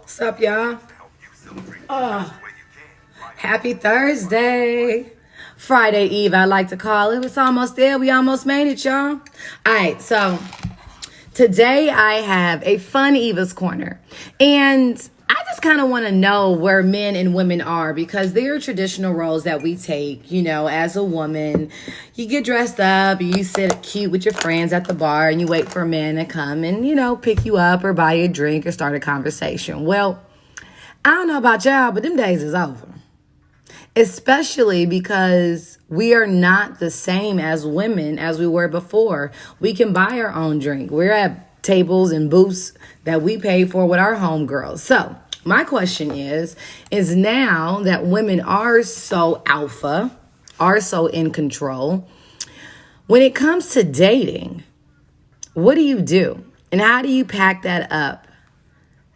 What's up, y'all? Oh, happy Thursday. Friday Eve, I like to call it. It's almost there. We almost made it, y'all. All right, so today I have a fun Eva's Corner. And I just kind of want to know where men and women are because there are traditional roles that we take. You know, as a woman, you get dressed up, you sit cute with your friends at the bar, and you wait for a man to come and, pick you up or buy you a drink or start a conversation. Well, I don't know about y'all, but them days is over. Especially because we are not the same as women as we were before. We can buy our own drink. We're at tables and booths that we pay for with our homegirls. So my question is now that women are so alpha, are so in control, when it comes to dating, what do you do? And how do you pack that up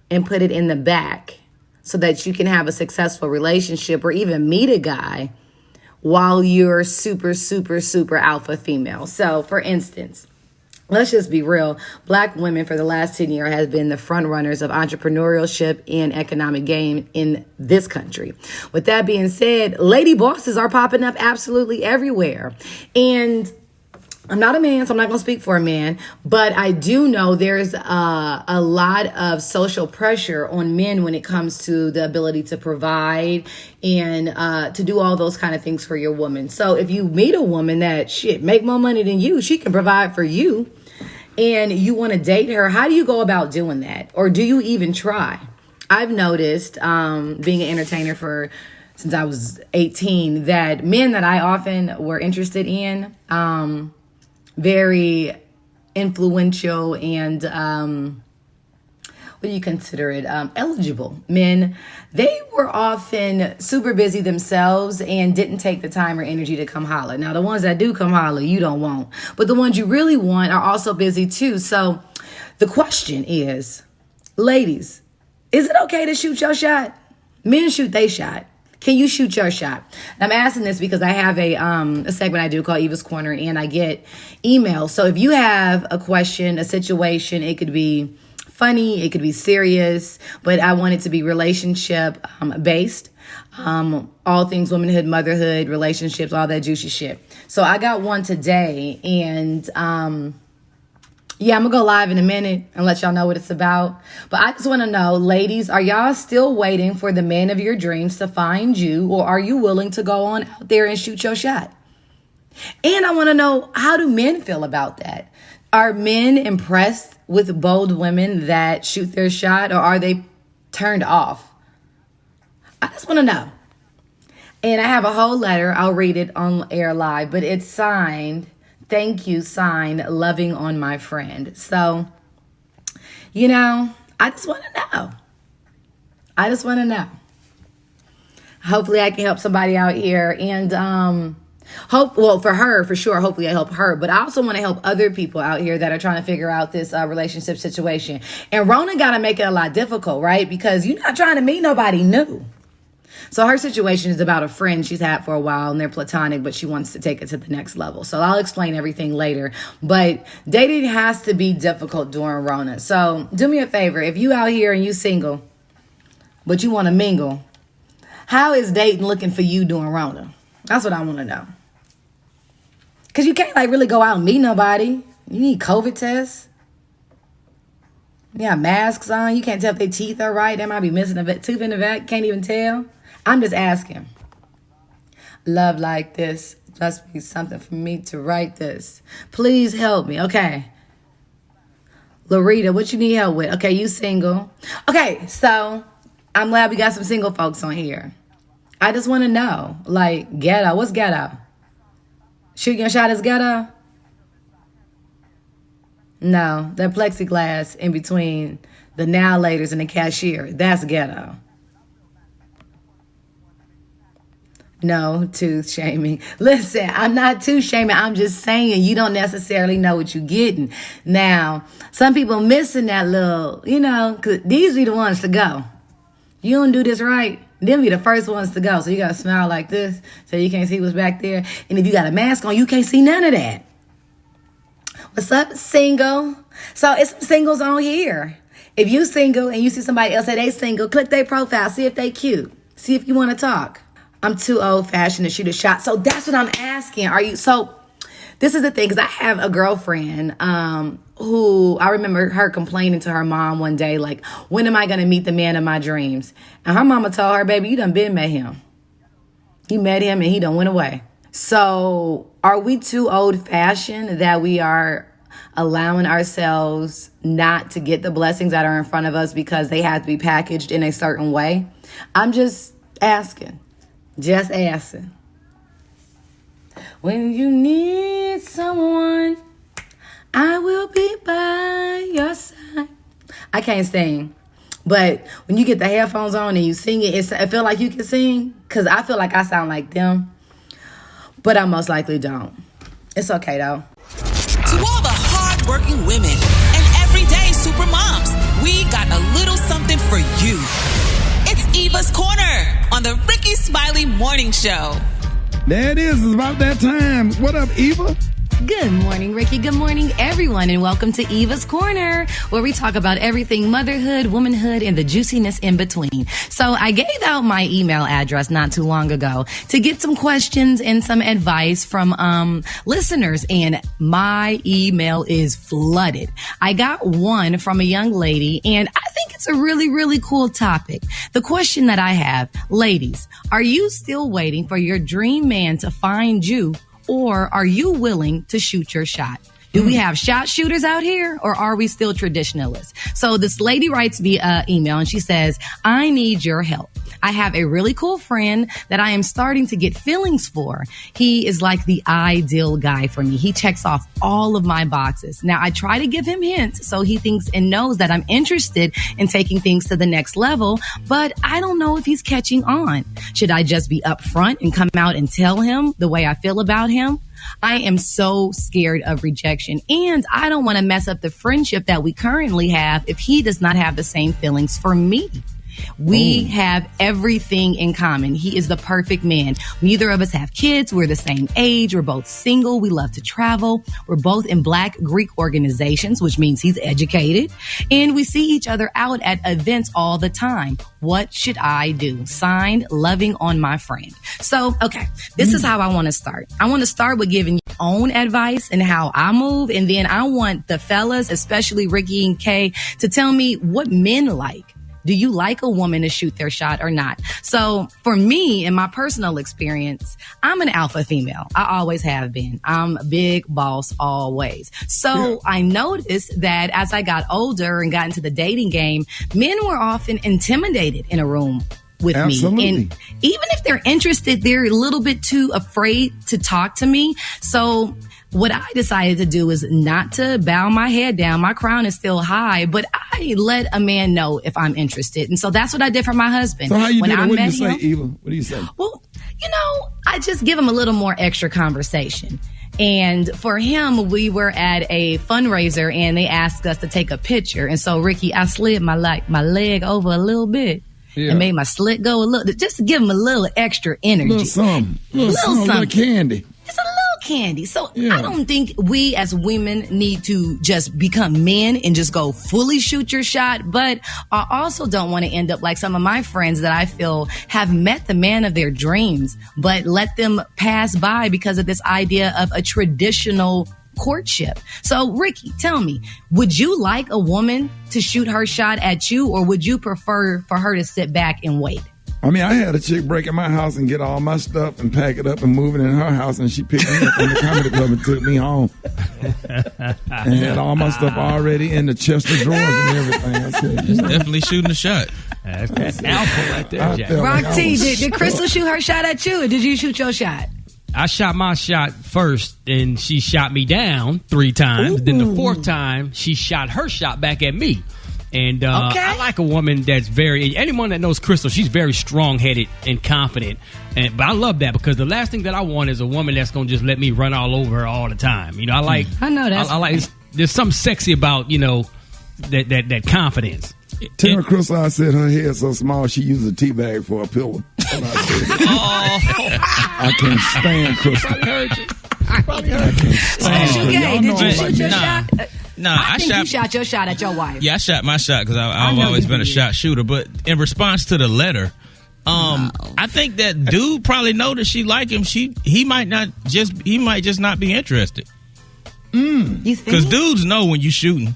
and put it in the back so that you can have a successful relationship or even meet a guy while you're super, super, super alpha female? So, for instance, let's just be real. Black women for the last 10 years have been the front runners of entrepreneurship and economic gain in this country. With that being said, lady bosses are popping up absolutely everywhere. And I'm not a man, so I'm not going to speak for a man, but I do know there's a lot of social pressure on men when it comes to the ability to provide and to do all those kind of things for your woman. So if you meet a woman that make more money than you, she can provide for you, and you want to date her, how do you go about doing that? Or do you even try? I've noticed being an entertainer since I was 18 that men that I often were interested in, very influential and what do you consider it? Eligible men. They were often super busy themselves and didn't take the time or energy to come holler. Now, the ones that do come holler, you don't want. But the ones you really want are also busy too. So the question is, ladies, is it okay to shoot your shot? Men shoot they shot. Can you shoot your shot? I'm asking this because I have a segment I do called Eva's Corner, and I get emails. So if you have a question, a situation, it could be funny, it could be serious, but I want it to be relationship based. All things womanhood, motherhood, relationships, all that juicy shit. So I got one today, and yeah, I'm going to go live in a minute and let y'all know what it's about. But I just want to know, ladies, are y'all still waiting for the man of your dreams to find you, or are you willing to go on out there and shoot your shot? And I want to know, how do men feel about that? Are men impressed with bold women that shoot their shot, or are they turned off? I just want to know. And I have a whole letter. I'll read it on air live, but it's signed. Thank you, signed, loving on my friend. So, I just want to know. I just want to know. Hopefully I can help somebody out here. And for her, for sure, hopefully I help her. But I also want to help other people out here that are trying to figure out this relationship situation. And Rona got to make it a lot difficult, right? Because you're not trying to meet nobody new. So her situation is about a friend she's had for a while, and they're platonic, but she wants to take it to the next level. So I'll explain everything later. But dating has to be difficult during Rona. So do me a favor. If you out here and you single, but you want to mingle, how is dating looking for you during Rona? That's what I want to know. Because you can't really go out and meet nobody. You need COVID tests. You have masks on. You can't tell if their teeth are right. They might be missing a tooth in the back. Can't even tell. I'm just asking. Love like this must be something for me to write this. Please help me. Okay. Larita, what you need help with? Okay, you single. Okay, so I'm glad we got some single folks on here. I just want to know, ghetto. What's ghetto? Shooting your shot is ghetto? No, that plexiglass in between the now laters and the cashier, that's ghetto. No, tooth shaming. Listen, I'm not tooth shaming. I'm just saying you don't necessarily know what you're getting. Now, some people missing that little, because these be the ones to go. You don't do this right, them be the first ones to go. So you got to smile like this so you can't see what's back there. And if you got a mask on, you can't see none of that. What's up, single? So it's some singles on here. If you single and you see somebody else that they single, click their profile, see if they cute. See if you want to talk. I'm too old-fashioned to shoot a shot. So that's what I'm asking. So this is the thing, because I have a girlfriend who I remember her complaining to her mom one day, like, when am I going to meet the man of my dreams? And her mama told her, baby, you done been met him. You met him and he done went away. So are we too old-fashioned that we are allowing ourselves not to get the blessings that are in front of us because they have to be packaged in a certain way? I'm just asking. Just asking. When you need someone, I will be by your side. I can't sing. But when you get the headphones on and you sing it, I feel like you can sing. Because I feel like I sound like them. But I most likely don't. It's okay, though. To all the hard-working women and everyday super moms, we got a little something for you. It's Eva's Corner on the Ricky Smiley Morning Show. There it is. It's about that time. What up, Eva? Good morning, Ricky. Good morning, everyone, and welcome to Eva's Corner, where we talk about everything motherhood, womanhood, and the juiciness in between. So I gave out my email address not too long ago to get some questions and some advice from listeners, and my email is flooded. I got one from a young lady, and I think it's a really, really cool topic. The question that I have, ladies, are you still waiting for your dream man to find you? Or are you willing to shoot your shot? Do we have shot shooters out here, or are we still traditionalists? So this lady writes me an email and she says, I need your help. I have a really cool friend that I am starting to get feelings for. He is like the ideal guy for me. He checks off all of my boxes. Now, I try to give him hints so he thinks and knows that I'm interested in taking things to the next level, but I don't know if he's catching on. Should I just be upfront and come out and tell him the way I feel about him? I am so scared of rejection, and I don't want to mess up the friendship that we currently have if he does not have the same feelings for me. We have everything in common. He is the perfect man. Neither of us have kids. We're the same age. We're both single. We love to travel. We're both in Black Greek organizations, which means he's educated. And we see each other out at events all the time. What should I do? Signed, Loving on my friend. So, okay, this is how I want to start. I want to start with giving you own advice and how I move. And then I want the fellas, especially Ricky and Kay, to tell me what men like. Do you like a woman to shoot their shot or not? So for me, in my personal experience, I'm an alpha female. I always have been. I'm a big boss always. So I noticed that as I got older and got into the dating game, men were often intimidated in a room with me. And even if they're interested, they're a little bit too afraid to talk to me. So what I decided to do is not to bow my head down. My crown is still high, but I let a man know if I'm interested. And so that's what I did for my husband. So how you did it? What do you say, Eva? What do you say? Well, I just give him a little more extra conversation. And for him, we were at a fundraiser and they asked us to take a picture. And so, Ricky, I slid my leg over a little bit. Yeah. And made my slit go a little, just to give him a little extra energy. Little something. Little candy. Just a little candy. So I don't think we as women need to just become men and just go fully shoot your shot. But I also don't want to end up like some of my friends that I feel have met the man of their dreams, but let them pass by because of this idea of a traditional courtship. So, Ricky, tell me, would you like a woman to shoot her shot at you, or would you prefer for her to sit back and wait? I mean, I had a chick break in my house and get all my stuff and pack it up and move it in her house, and she picked me up in the comedy club and took me home. And had all my stuff already in the chest of drawers and everything. I said, it's definitely shooting a shot. That's alpha right there, Jack. Rock T, did Crystal shoot her shot at you, or did you shoot your shot? I shot my shot first, and she shot me down 3 times. Ooh. Then the 4th time, she shot her shot back at me. And I like a woman that's anyone that knows Crystal, she's very strong-headed and confident. But I love that, because the last thing that I want is a woman that's going to just let me run all over her all the time. I know that. I like, there's something sexy about, that confidence. Tell Crystal I said her head so small she used a tea bag for a pillow. I can't stand Crystal. I heard you. I can't stand her. Did you shoot your shot? Nah, I think you shot your shot at your wife. Yeah, I shot my shot because I've always been a shot shooter. But in response to the letter, I think that dude probably know that she like him. He might just not be interested. You think? Because dudes know when you shooting.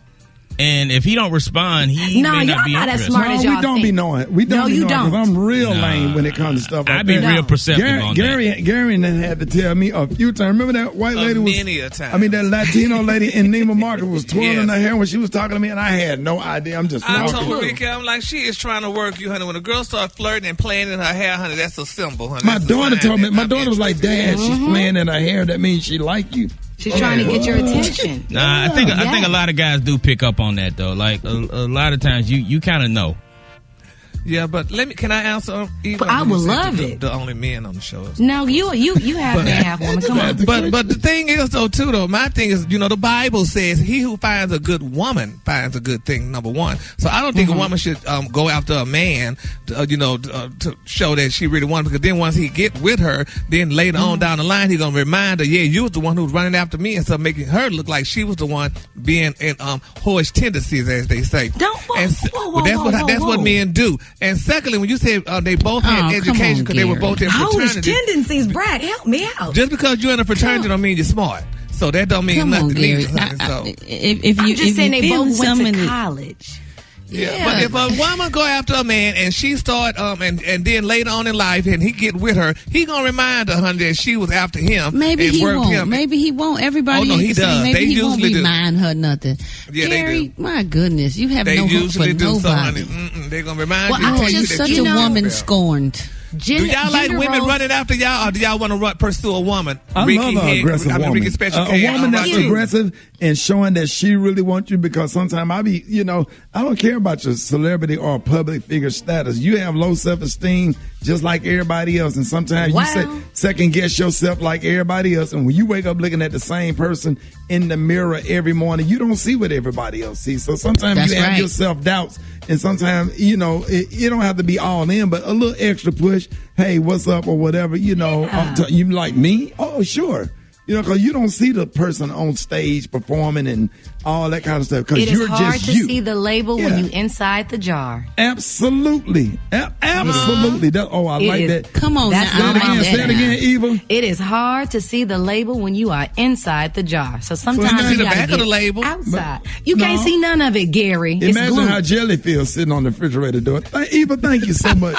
And if he don't respond, he may not be not interested. as smart as y'all we don't think. be knowing. We don't be knowing because I'm real lame when it comes to stuff like I be that. real perceptive on that. Gary had to tell me a few times. Remember that white lady many a time. I mean, that Latino lady in Neiman Marcus was twirling her hair when she was talking to me, and I had no idea. I'm just I walking. told Ricky, I'm like, she is trying to work you, honey. When a girl starts flirting and playing in her hair, honey, that's a symbol, honey. My daughter told me. My daughter was like, "Dad, she's playing in her hair. That means she like you." She's trying to get your attention. Nah, I think a lot of guys do pick up on that though. Like a lot of times, you kind of know. Yeah, but can I answer? I would love it. The only men on the show. No, you have been half woman. Come on. But the thing is though, my thing is, the Bible says he who finds a good woman finds a good thing. Number one. So I don't think a woman should go after a man, to show that she really wants. Because then once he get with her, then later on down the line, he's gonna remind her, yeah, you was the one who was running after me, and so making her look like she was the one being in whorish tendencies, as they say. That's what men do. And secondly, when you say they both had education because they were both in fraternities. Tendencies, Brad, help me out. Just because you're in a fraternity don't mean you're smart. So that don't mean nothing to me. I'm just saying they both went to college. Yeah, but if a woman go after a man and she start and then later on in life and he get with her, he gonna remind her, honey, that she was after him. Maybe he won't. Maybe he won't. Everybody. Oh no, he does. Maybe They he won't usually remind her nothing. Yeah, Gary, they do. My goodness, you have they no hope for usually do. nobody. So, they gonna remind you. I'm just such a woman scorned. Do y'all like women running after y'all, or do y'all want to pursue a woman? I love an aggressive woman. Ricky Special A woman that's aggressive and showing that she really wants you, because sometimes I don't care about your celebrity or public figure status. You have low self-esteem just like everybody else, and sometimes you second guess yourself like everybody else. And when you wake up looking at the same person in the mirror every morning, you don't see what everybody else sees. So sometimes you have your self-doubts, and sometimes, it don't have to be all in, but a little extra push. Hey, what's up, or whatever, you like me? Oh, sure. Because you don't see the person on stage performing and all that kind of stuff. Because you're just you. It is hard to see the label when you inside the jar. Absolutely. Absolutely. I like that. Come on now. Say it again, Eva. It is hard to see the label when you are inside the jar. So sometimes you got to get label outside. You can't see none of it, Gary. Imagine how jelly feels sitting on the refrigerator door. Eva, thank you so much.